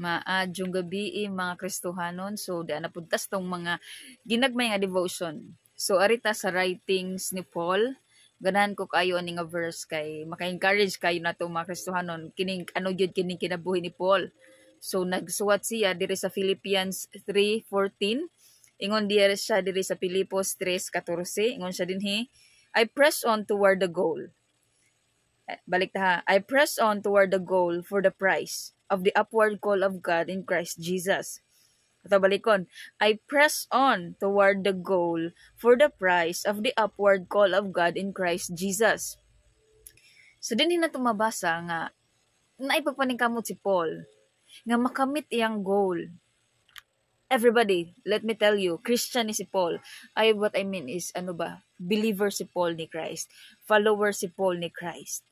Maadjong gabi mga Kristohanon. So di na puntas tong mga ginagmay nga devotion. So arita sa writings ni Paul, ganahan ko kayo ani nga verse kay maka-encourage kayo na to mga Kristohanon. Kining ano gyud kining kinabuhi ni Paul. So nagsuwat siya diri sa Philippians 3:14. Ingon diya siya diri sa Pilipos 3:14. Ingon siya dinhi, I press on toward the goal. Balik ta ha. I press on toward the goal for the prize of the upward call of God in Christ Jesus. Ito balikon. I press on toward the goal for the prize of the upward call of God in Christ Jesus. So din na tumabasa nga naipagpaningkamot si Paul nga makamit iyang goal. Everybody, let me tell you, Christian ni si Paul. What I mean is, believer si Paul ni Christ. Follower si Paul ni Christ.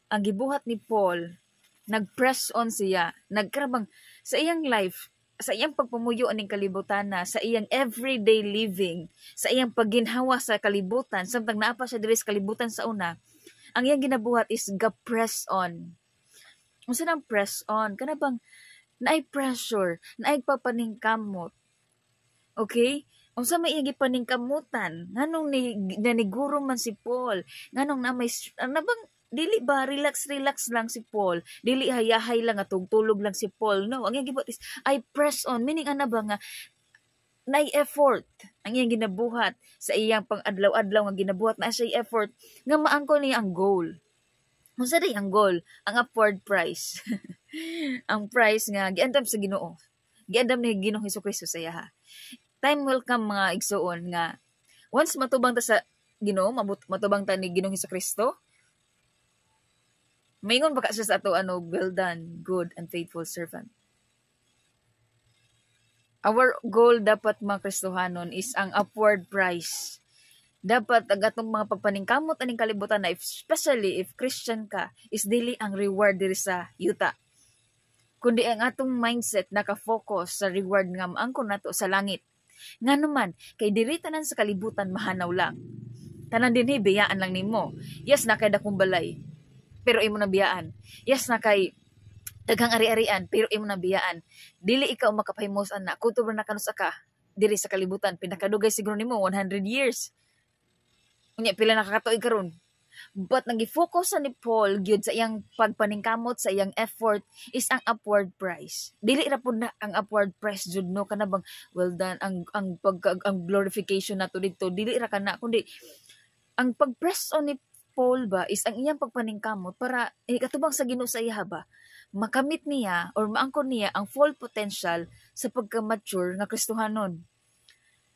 Ang gibuhat ni Paul, nag-press on siya, nagkarabang sa iyang life, sa iyang pagpumuyo aning kalibutan na, sa iyang everyday living, sa iyang pagginhawa sa kalibutan, samtang naapa siya diri sa kalibutan sa una, ang iyang ginabuhat is ga-press on. Unsa nang press on? Kanabang naay pressure, naay papaningkamot. Okay? Unsa may iyang gipaningkamutan? Nganong naniguro man si Paul? Nganong na may bang dili ba relax lang si Paul? Dili hayahay lang atong tulog lang si Paul. No, ang iyang gibuhat is I press on, meaning ana ba nga naay effort ang iyang ginabuhat sa iyang pang-adlaw-adlaw nga ginabuhat na siya effort nga maangkon niya ang goal. Unsa day ang goal? Ang upward price. Ang price nga giandam sa Ginoo. Giandam ni Ginoong Hesukristo sa iya. Time will come mga igsuon nga once matubang ta sa Ginoo, matubang ta ni Ginoong Hesukristo, maingon baka siya sa ato well done, good and faithful servant. Our goal dapat mga Kristohanon is ang upward price. Dapat ang atong mga pagpaningkamot aning kalibutan na especially if Christian ka is dili ang reward diri sa yuta. Kundi ang atong mindset naka-focus sa reward nga maangkon nato sa langit. Nganuman kay diri tanan sa kalibutan mahanaw lang. Tanan dinhi biyaan lang nimo. Yes na kay dakong balay, pero imo na biyaan. Yes na kay daghang ari-arian, pero imo na biyaan. Dili ikaw makapahimos ana kutob na kanus ka diri sa kalibutan. Pinakadugay siguro nimo 100 years. Unya pila nakakatuig karon. But nagi-focus ni Paul gyud sa iyang pagpaningkamot, sa iyang effort is ang upward price. Dili ra pud na ang upward price jud no kanabang well done ang glorification nato didto dili ra kana kundi ang pag-press on ni Paul ba is ang iyang pagpaningkamot para katubang sa Ginoo sa iya ba makamit niya or maangkon niya ang full potential sa pagka-mature nga Kristohanon.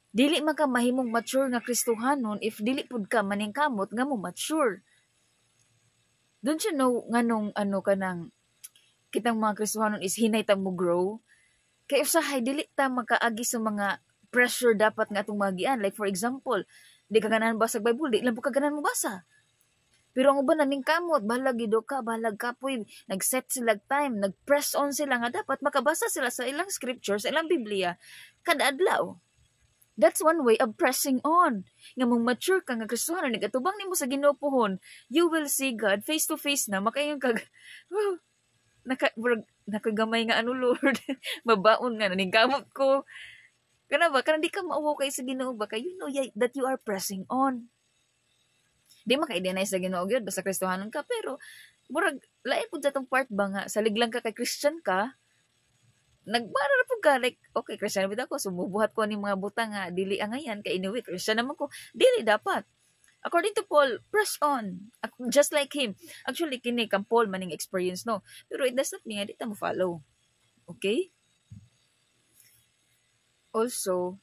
Dili man ka mahimong mature nga Kristohanon if dili pud ka maningkamot nga mo mature. Don't you know nganong kanang kitang mga Kristohanon is hinay ta mo grow? Kay usahay dili ta makaagi sa mga pressure dapat nga atong magian. Like for example, di ka ganahan basa Bible, di lang po ka ganahan mo basa. Pero ang uban naningkamot, balag gido ka, balag kapoy, nag-set sila time, nag-press on sila nga dapat makabasa sila sa ilang scripture, sa ilang Biblia kada adlaw. That's one way of pressing on. Nga mong mature ka nga Kristohanon, nagatubang nimo sa Ginoo pohon, you will see God face to face na, makayong nakagamay nga Lord, mabaon nga, naningkamot ko. Kana ba, kana di ka mauwaw kay sa Ginoo ba, kay you know that you are pressing on. Di maka-identify sa Ginoo gyud basta Kristohanon ka, pero murag lain pud sa tong part ba nga saliglang ka kay Christian ka, nagbara na po ka, like, okay, Christian na ako, sumubuhat ko ni mga butang nga, dili angayan, kay inuwi, Christian naman ko, dili dapat. According to Paul, press on. Just like him. Actually, kini kang Paul maning experience, no? Pero it does not mean, di ta mo follow. Okay? Also,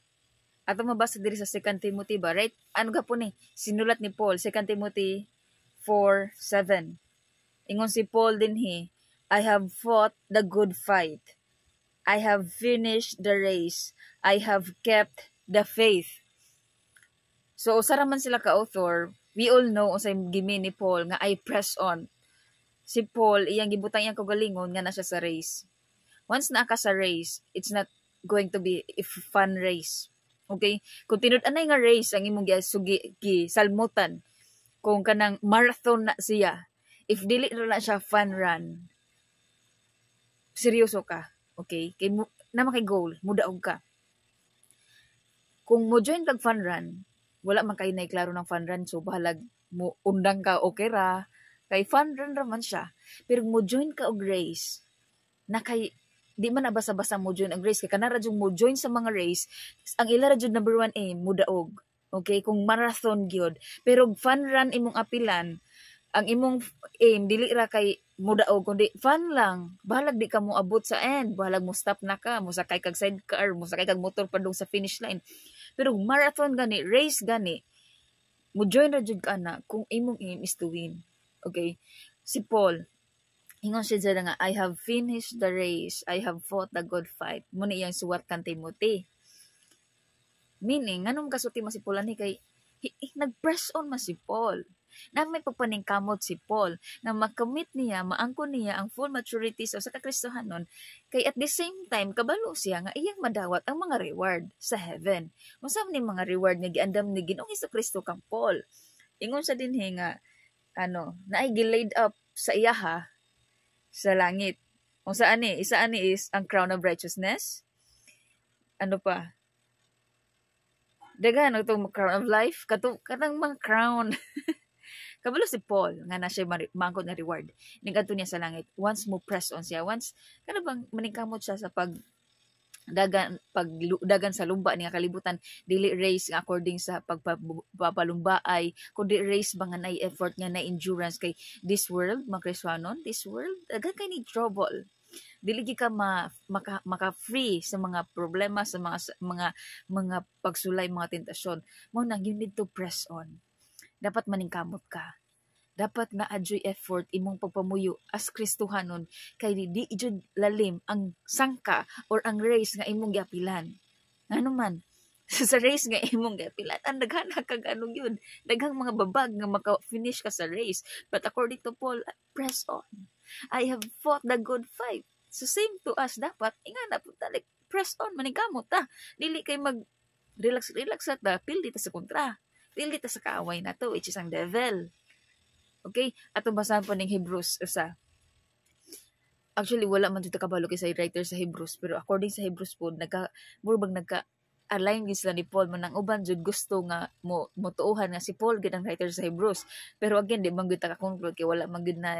ato mabasa diri sa 2 Timothy ba, right? Ano ga po ni? Sinulat ni Paul, 2 Timothy 4:7. Ingon si Paul dinhi, I have fought the good fight. I have finished the race. I have kept the faith. So, usara man sila ka-author, we all know unsay gimi ni Paul nga I press on. Si Paul, iyang gibutang iyang kagalingon nga na siya sa race. Once na ka sa race, it's not going to be a fun race. Okay? Kung tinud-anay nga race ang imong salmutan, kung kanang marathon na siya, if dili na siya fun run, seryoso ka. Okay? Kay naman kay goal, mudaog ka. Kung mo join kag fun run, wala man kay klaro ng fun run, so bahalag mo undang ka okay ra. Kay fun run raman siya. Pero mo join ka og race, na kay di man na basa-basa mo join ang race kay kanara jud mo join sa mga race, ang ila ra jud number 1 aim mudaog. Okay, kung marathon gyud. Pero fun run imong apilan, ang imong aim dili ra kay mudaog kundi fun lang. Bahalag di ka mo abot sa end, bahalag mo stop na ka, mo sakay kag sidecar, mo sakay kag motor padung sa finish line. Pero marathon gani, race gani, mo join ra jud ka na kung imong aim is to win. Okay? Si Paul, ingon siya nga, I have finished the race, I have fought the good fight. Muna iyang suwat kan Timothy. Meaning, anong kasulti mo si Paul ani kay nag-press on ma si Paul. Na may pagpaningkamot si Paul na makamit niya, maangkon niya ang full maturity sa kakristohanon kay at the same time kabalo siya nga iyang madawat ang mga reward sa heaven. Unsa man ni mga reward nga giandam ni Ginoong Hesukristo kang Paul? Ingon sa dinhi nga naay gilaid up sa iyaha sa langit. Unsa ani? Isa ani is ang crown of righteousness. Ano pa? Dagan itong crown of life, katang mga crown. Kabalo si Paul nga na siya mangkot na reward. Nigadto niya sa langit. Once mo press on siya, once bang maningkamot siya sa pagdagan sa lumba niya kalibutan, dili race nga according sa pagpapalumbaay, kundi race ba nga na effort nga na endurance kay this world, makriswanon, this world, agad kay ni trouble. Dili ka maka-free sa mga problema, sa mga pagsulay, mga tentasyon. Mo nang you need to press on. Dapat maningkamot ka. Dapat na adjoy effort imong pagpamuyo as Kristohanon kay di jud lalim ang sangka or ang race nga imong giapilan. Ngano man sa race nga imong giapilan, ang daghana kag yun. Daghang mga babag nga maka-finish ka sa race. But according to Paul, press on. I have fought the good fight. So same to us, dapat ingana po talik press on, maningkamot ta. Dili kay mag relax at pildi ta sa kontra. Pildi ta sa kaaway na to, which is ang devil. Okay? Atong basahan po ng Hebrews usa. Actually, wala man dito kabalo kay sa writer sa Hebrews, pero according sa Hebrews po, align gid sila ni Paul man ang uban jud gusto nga mo tuuhan nga si Paul gid ang writer sa Hebrews. Pero again, di man gyud ta ka-conclude kay wala man gyud na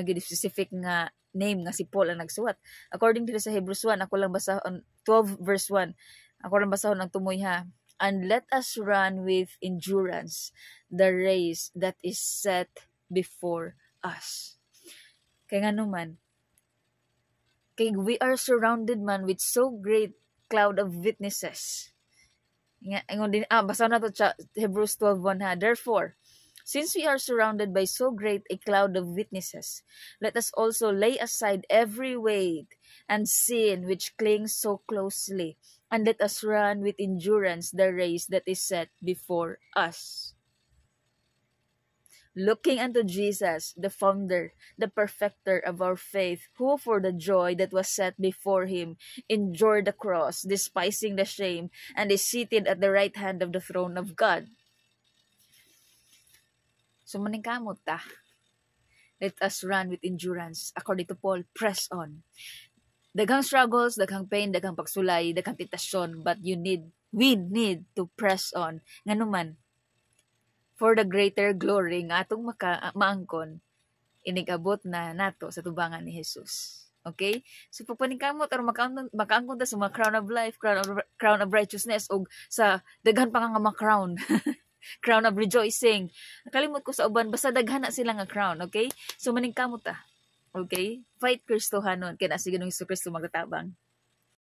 gid specific nga name nga si Paul ang nagsuwat. According to sa Hebrews 1, ako lang basahon 12 verse 1. Ako lang basahon ang tumoy ha. And let us run with endurance the race that is set before us. Kaya nga naman, kay we are surrounded man with so great cloud of witnesses. Basa na to Hebrews 12:1 ha. Therefore, since we are surrounded by so great a cloud of witnesses, let us also lay aside every weight and sin which clings so closely, and let us run with endurance the race that is set before us. Looking unto Jesus, the founder, the perfecter of our faith, who for the joy that was set before him endured the cross, despising the shame, and is seated at the right hand of the throne of God. So maningkamot ta. Let us run with endurance. According to Paul, press on. Daghang struggles, daghang pain, daghang pagsulay, daghang tentasyon, but we need to press on. Nganuman, for the greater glory nga atong maangkon, inigabot na nato sa tubangan ni Jesus. Okay? So pagpaningkamot or makaangkon ta sa mga crown of life, crown of righteousness, o sa daghan pa nga mga crown. Crown of rejoicing. Nakalimot ko sa uban, basta daghan na sila nga crown. Okay? So maningkamot ta. Okay? Fight Kristohanon. Kaya na si Ginoong Hesukristo magtatabang.